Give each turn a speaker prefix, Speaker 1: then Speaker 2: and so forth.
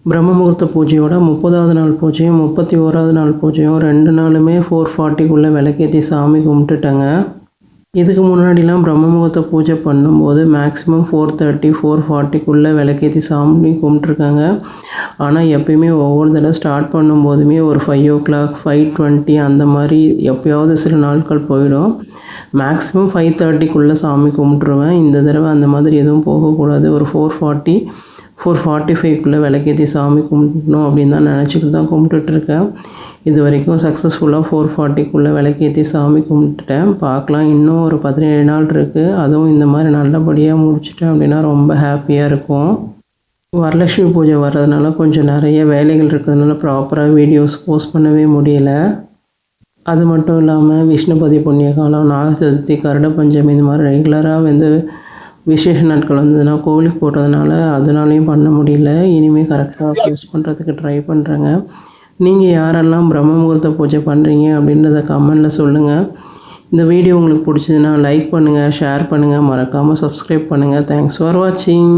Speaker 1: பிரம்ம முகூர்த்த பூஜையோட 30வது நாள் பூஜையும் 31வது நாள் பூஜையும் 2 நாளுமே 4:40க்குள்ளே விளக்கேற்றி சாமி கும்பிட்டுட்டேங்க. இதுக்கு முன்னாடிலாம் பிரம்ம முகூர்த்த பூஜை பண்ணும்போது மேக்ஸிமம் 4:30 4:40க்குள்ளே விளக்கேற்றி சாமி கும்பிட்ருக்காங்க. ஆனால் எப்பயுமே ஒவ்வொரு தடவை ஸ்டார்ட் பண்ணும்போதுமே ஒரு 5 o'clock 5:20 அந்த மாதிரி எப்போயாவது சில நாட்கள் போயிடும். மேக்ஸிமம் 5:30க்குள்ளே சாமி கும்பிட்ருவேன். இந்த தடவை அந்த மாதிரி எதுவும் போகக்கூடாது. ஒரு 4:40 4:45க்குள்ளே விளக்கேற்றி சாமி கும்பிடணும் அப்படின்னு தான் நினச்சிக்கிட்டு தான் கும்பிட்டுட்ருக்கேன். இது வரைக்கும் சக்ஸஸ்ஃபுல்லாக 4:40க்குள்ளே விளக்கேற்றி சாமி கும்பிட்டுட்டேன். பார்க்கலாம், இன்னும் ஒரு 17 நாள் இருக்குது. அதுவும் இந்த மாதிரி நல்லபடியாக முடிச்சிட்டேன் அப்படின்னா ரொம்ப ஹாப்பியாக இருக்கும். வரலட்சுமி பூஜை வர்றதுனால கொஞ்சம் நிறைய வேலைகள் இருக்கிறதுனால ப்ராப்பராக வீடியோஸ் போஸ்ட் பண்ணவே முடியல. அது மட்டும் இல்லாமல் விஷ்ணுபதி புண்ணிய காலம், நாக சதுர்த்தி, கருட பஞ்சமி இந்த மாதிரி ரெகுலராக விசேஷ நாட்கள் வந்ததுன்னா கோவிலுக்கு போடுறதுனால அதனாலையும் பண்ண முடியல. இனிமேல் கரெக்டாக போஸ்ட் பண்ணுறதுக்கு ட்ரை பண்ணுறேங்க. நீங்கள் யாரெல்லாம் பிரம்ம முகூர்த்த பூஜை பண்ணுறீங்க அப்படின்றத கமெண்டில் சொல்லுங்கள். இந்த வீடியோ உங்களுக்கு பிடிச்சதுன்னா லைக் பண்ணுங்கள், ஷேர் பண்ணுங்கள், மறக்காமல் சப்ஸ்கிரைப் பண்ணுங்கள். தேங்க்ஸ் ஃபார் வாட்சிங்.